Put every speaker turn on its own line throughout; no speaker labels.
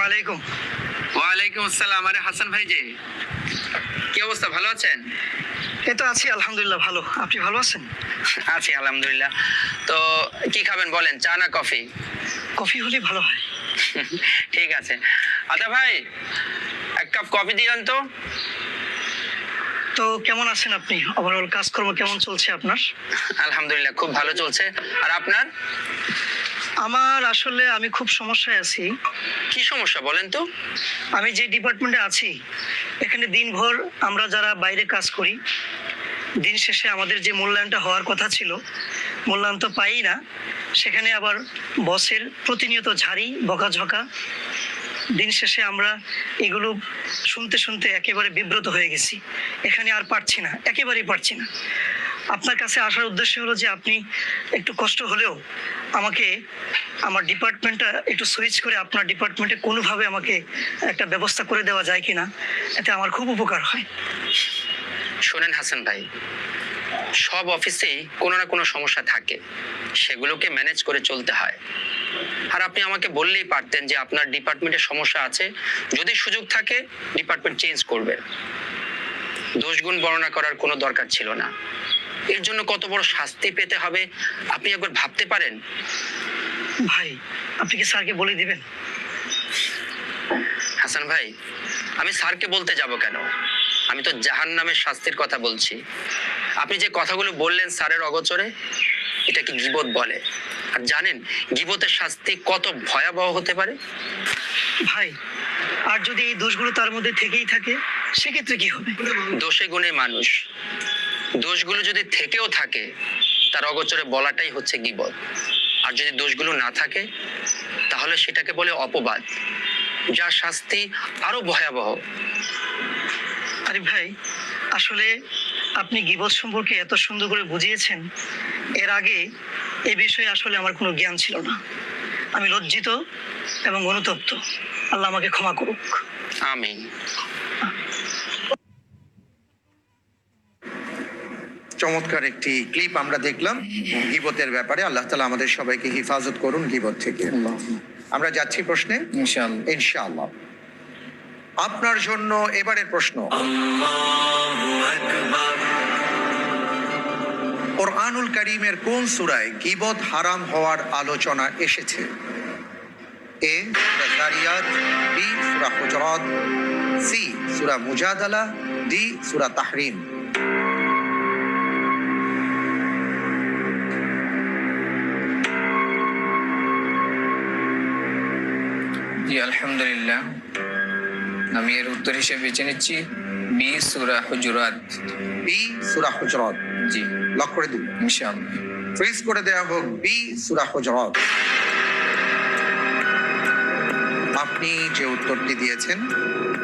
আলাইকুম।
ওয়ালাইকুম আসসালাম। আরে হাসান ভাই যে, কি অবস্থা, ভালো আছেন?
এই তো আছি আলহামদুলিল্লাহ, ভালো। আপনি ভালো আছেন?
আছি আলহামদুলিল্লাহ। তো কি খাবেন বলেন, চা না কফি?
কফি হলে ভালো হয়।
ঠিক আছে। আচ্ছা ভাই, এক কাপ কফি দিয়েন তো।
তো কেমন আছেন আপনি? ওভারঅল কাজকর্ম কেমন চলছে আপনার?
আলহামদুলিল্লাহ, খুব ভালো চলছে। আর আপনার?
আমার আসলে আমি খুব সমস্যায় আছি।
কি সমস্যা বলেন তো?
আমি যে ডিপার্টমেন্টে আছি এখানে দিনভর আমরা যারা বাইরে কাজ করি, দিন শেষে আমাদের যে মূল্যায়নটা হওয়ার কথা ছিল মূল্যায়ন তো পাই না। সেখানে আবার বসের প্রতিনিয়ত ঝাড়ি বকাঝকা। দিন শেষে আমরা এগুলো শুনতে শুনতে একেবারে বিব্রত হয়ে গেছি। এখানে আর পারছি না, একেবারেই পারছি না। আপনার কাছে আসার উদ্দেশ্য হলো যে আপনি একটু কষ্ট হলেও আমাকে আমার ডিপার্টমেন্টটা একটু সুইচ করে আপনার ডিপার্টমেন্টে কোনোভাবে আমাকে একটা ব্যবস্থা করে দেওয়া যায় কিনা, এতে আমার খুব উপকার হয়।
শোনেন হাসান ভাই, সব অফিসেই কোনো না কোনো সমস্যা থাকে, সেগুলোকে ম্যানেজ করে চলতে হয়। আর আপনি আমাকে বললেই পারতেন যে আপনার ডিপার্টমেন্টে সমস্যা আছে, যদি সুযোগ থাকে ডিপার্টমেন্ট চেঞ্জ করবেন। দোষগুণ বর্ণনা করার কোনো দরকার ছিল না। এর জন্য কত বড় শাস্তি পেতে হবে আপনি একবার ভাবতে পারেন?
ভাই, আপনি কি স্যারকে বলে দিবেন?
হাসান ভাই, আমি স্যারকে বলতে যাব কেন? আমি তো জাহান্নামের শাস্তির কথা বলছি। আপনি যে কথাগুলো বললেন স্যারের অগোচরে, এটাকে গীবত বলে। আর জানেন গীবতের শাস্তি কত ভয়াবহ হতে পারে?
ভাই, আর যদি এই দোষগুলো তার মধ্যে থেকেই থাকে সেক্ষেত্রে কি হবে?
দোষে গুণে মানুষ, দোষগুলো যদি থেকেও থাকে তার অগোচরে বলাটাই হচ্ছে গীবত। আর যদি দোষগুলো না থাকে তাহলে সেটাকে বলে অপবাদ, যার শাস্তি আরো ভয়াবহ।
আরে ভাই, আসলে আপনি গীবত সম্পর্কে এত সুন্দর করে বুঝিয়েছেন, এর আগে এ বিষয়ে আসলে আমার কোনো জ্ঞান ছিল না। আমি লজ্জিত এবং অনুতপ্ত। আল্লাহ আমাকে ক্ষমা করুক।
আমিন।
চমৎকার একটি ক্লিপ আমরা দেখলাম গীবতের ব্যাপারে। আল্লাহ তাআলা আমাদের সবাইকে হেফাজত করুন গীবত থেকে। আমরা যাচ্ছি প্রশ্নে ইনশাআল্লাহ। আপনার জন্য এবারের প্রশ্ন, কোরআনুল কারীমের কোন সূরায় গীবত হারাম হওয়ার আলোচনা এসেছে? এ সূরা যারিয়াত, বি সূরা হুজুরাত, সি সূরা মুজাদালা, ডি সূরা তাহরিম।
জি আলহামদুলিল্লাহ, আমি এর উত্তর হিসেবে বেছে নিচ্ছি বি সূরা হুজুরাত।
বি সূরা হুজুরাত।
জি,
লক করে দিন
ইনশাআল্লাহ।
ফ্রিজ করে দেওয়া হোক বি সূরা হুজুরাত। আপনি যে উত্তরটি দিয়েছেন,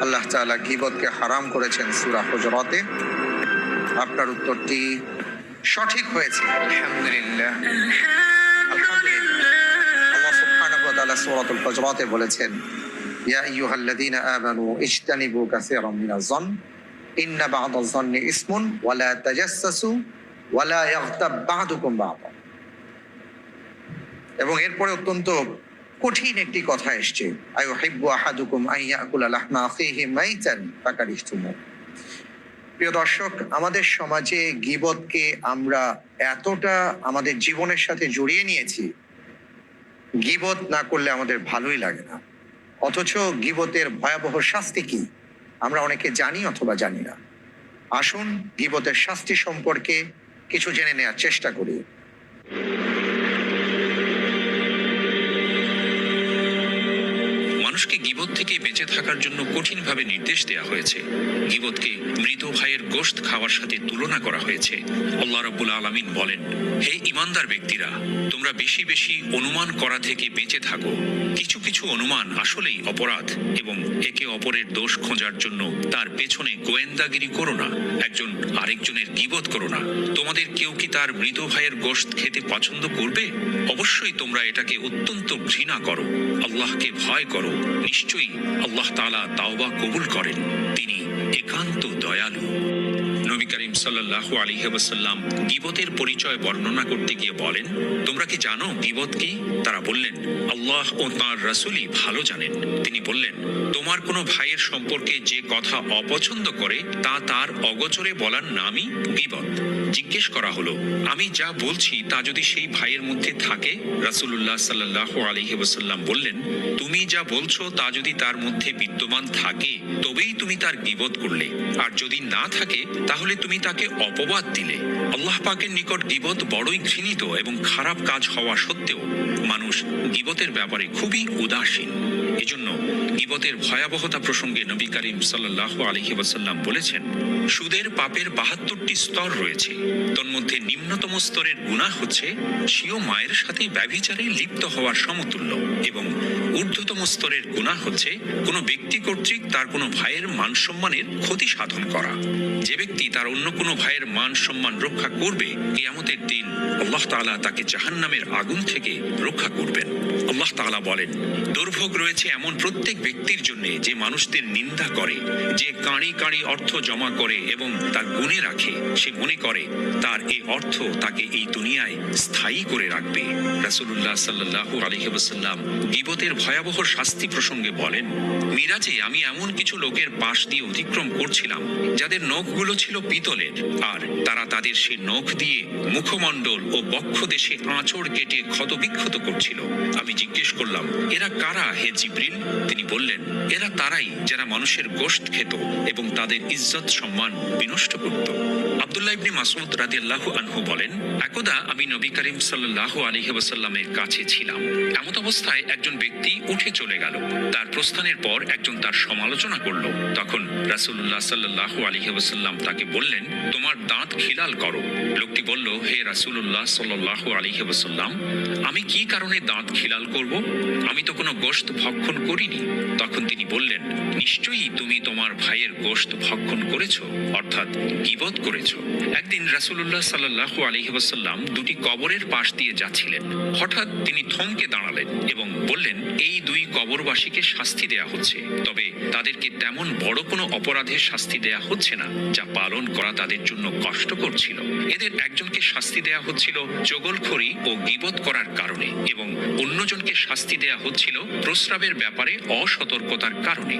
আল্লাহ তাআলা গীবতকে হারাম করেছেন সূরা হুজুরাতে। আপনার উত্তরটি সঠিক হয়েছে
আলহামদুলিল্লাহ।
আলহামদুলিল্লাহ। আল্লাহ সুবহানাহু ওয়া তাআলা সূরাতুল হুজুরাতে বলেছেন, ইয়া আইয়ুহাল্লাযীনা আমানু ইজতানিবু কাসীরাম মিনাজ যন ইন্না বা'দাজ যন্নি ইসমুন ওয়া লা তাজাসসু ওয়া লা ইয়াগতাব বা'দুকুম বা'দা। এবং এরপরে অত্যন্ত কঠিন একটি কথা এসছে, আইয়ুহিব্বু আহাদুকুম আন ইয়াকুলা লাহমা আখিহি মাইতান ফাকারিহতুমু। প্রিয় দর্শক, আমাদের সমাজে গীবতকে আমরা এতটা আমাদের জীবনের সাথে জড়িয়ে নিয়েছি, গীবত না করলে আমাদের ভালোই লাগে না। অথচ গীবতের ভয়াবহ শাস্তি কি আমরা অনেকে জানি অথবা জানি না। আসুন গীবতের শাস্তি সম্পর্কে কিছু জেনে নেওয়ার চেষ্টা করি।
মানুষকে গীবত থেকে বেঁচে থাকার জন্য কঠিনভাবে নির্দেশ দেওয়া হয়েছে। গীবতকে মৃত ভাইয়ের গোশত খাওয়ার সাথে তুলনা করা হয়েছে। আল্লাহ রাব্বুল আলামিন বলেন, হে ঈমানদার ব্যক্তিরা, তোমরা বেশি বেশি অনুমান করা থেকে বেঁচে থাকো। কিছু কিছু অনুমান আসলেই অপরাধ, এবং একে অপরের দোষ খোঁজার জন্য তার পেছনে গোয়েন্দাগিরি করো না। একজন আরেকজনের গীবত করো না। তোমাদের কেউ কি তার মৃত ভাইয়ের গোশত খেতে পছন্দ করবে? অবশ্যই তোমরা এটাকে অত্যন্ত ঘৃণা করো। আল্লাহকে ভয় করো, নিশ্চয়ই আল্লাহ তাআলা তাওবা কবুল করেন, তিনি একান্ত দয়ালু। নবী নবী করিম সাল্লাল্লাহু আলাইহি ওয়াসাল্লাম গীবতের পরিচয় বর্ণনা করতে গিয়ে বলেন, তোমরা কি জানো গীবত কি? তারা বললেন, আল্লাহ ও তাঁর রাসূলই ভালো জানেন। তিনি বললেন, তোমার কোনো ভাইয়ের সম্পর্কে যে কথা অপছন্দ করে তা তার অগোচরে বলার নামই গীবত। জিজ্ঞেস করা হলো, আমি যা বলছি তা যদি সেই ভাইয়ের মধ্যে থাকে? রাসূলুল্লাহ সাল্লাল্লাহু আলাইহি ওয়াসাল্লাম বললেন, তুমি যা বলছো তা যদি তার মধ্যে বিদ্যমান থাকে তবেই তুমি তার গীবত করলে, আর যদি না থাকে তাহলে তুমি তাকে অপবাদ দিলে। আল্লাহ পাকের নিকট গীবত বড়ই ঘৃণিত এবং খারাপ কাজ হওয়া সত্ত্বেও মানুষ গীবতের ব্যাপারে খুবই উদাসীন। এজন্য গীবতের ভয়াবহতা প্রসঙ্গে নবী করিম সাল্লাল্লাহু আলাইহি ওয়াসাল্লাম বলেছেন, সুদের পাপের ৭২টি স্তর রয়েছে। তন্মধ্যে নিম্নতম স্তরের গুনাহ হচ্ছে স্বীয় মায়ের সাথে ব্যভিচারে লিপ্ত হওয়ার সমতুল্য, এবং ঊর্ধ্বতম স্তরের গুনাহ হচ্ছে কোনো ব্যক্তি কর্তৃক তার কোনো ভাইয়ের মান সম্মানের ক্ষতি সাধন করা। যে ব্যক্তি তার অন্য কোনো ভাইয়ের মান সম্মান রক্ষা করবে, কিয়ামতের দিন আল্লাহ তাআলা তাকে জাহান্নামের আগুন থেকে রক্ষা করবেন। আল্লাহ তাআলা বলেন, দুর্ভোগ রয়েছে এমন প্রত্যেক ব্যক্তির জন্য যে মানুষদের নিন্দা করে, যে কাঁড়ি কাঁড়ি অর্থ জমা করে এবং তা গুণে রাখে। সে মনে করে তার এই অর্থ তাকে এই দুনিয়ায় স্থায়ী করে রাখবে। রাসূলুল্লাহ সাল্লাল্লাহু আলাইহি ওয়াসাল্লাম গীবতের ভয়াবহ শাস্তি প্রসঙ্গে বলেন, মিরাজে আমি এমন কিছু লোকের পাশ দিয়ে অতিক্রম করছিলাম যাদের নখগুলো ছিল পিতলের, আর তারা তাদের সেই নখ দিয়ে মুখমণ্ডল ও বক্ষ দেশে আঁচড় কেটে ক্ষতবিক্ষত করছিল। আমি জিজ্ঞেস করলাম, এরা কারা হে জিবরিল? তিনি বললেন, এরা তারাই যারা মানুষের গোশত খেত এবং তাদের ইজ্জত সম্মান বিনষ্ট করত। আব্দুল্লাহ ইবনে মাসউদ রাদিয়াল্লাহু আনহু বলেন, একদা আমি নবী করিম সাল্লাল্লাহু আলাইহি ওয়াসাল্লামের কাছে ছিলাম। এমত অবস্থায় একজন ব্যক্তি উঠে চলে গেল। তার প্রস্থানের পর একজন তার সমালোচনা করল। তখন রাসূলুল্লাহ সাল্লাল্লাহু আলাইহি ওয়াসাল্লাম তাকে বললেন, তোমার দাঁত খিলাল করো। লোকটি বলল, হে রাসূলুল্লাহ সাল্লাল্লাহু আলাইহি ওয়াসাল্লাম, আমি কি কারণে দাঁত খিলাল করব? আমি তো কোনো গোশত ভক্ষণ করিনি। তখন তিনি বললেন, নিশ্চয়ই তুমি তোমার ভাইয়ের গোশত ভক্ষণ করেছো, অর্থাৎ গীবত করেছো। একদিন রাসূলুল্লাহ সাল্লাল্লাহু আলাইহি ওয়াসাল্লাম দুটি কবরের পাশ দিয়ে যাচ্ছিলেন। হঠাৎ তিনি থমকে দাঁড়ালেন এবং বললেন, এই দুই কবরবাসীকে শাস্তি দেয়া হচ্ছে, তবে তাদেরকে তেমন বড় কোনো অপরাধের শাস্তি দেয়া হচ্ছে না যা পালন করা তাদের জন্য কষ্টকর ছিল। এদের একজনকে শাস্তি দেয়া হচ্ছিল চগলখড়ি ও গীবত করার কারণে, এবং অন্যজনকে শাস্তি দেয়া হচ্ছিল প্রস্রাবের ব্যাপারে অসতর্কতার কারণে।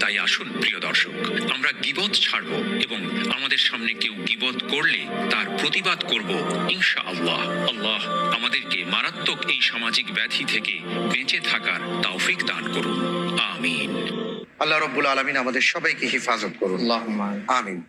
তাই আসুন প্রিয় দর্শক, আমরা গীবত ছাড়ব এবং আমাদের সামনে কেউ গীবত করলে তার প্রতিবাদ করব ইনশাআল্লাহ। আল্লাহ আমাদেরকে মারাত্মক এই সামাজিক ব্যাধি থেকে বেঁচে থাকার তৌফিক দান করুন। আমিন।
আল্লাহ রাব্বুল আলামিন আমাদের সবাইকে হেফাজত করুন।
আল্লাহুম্মা
আমিন।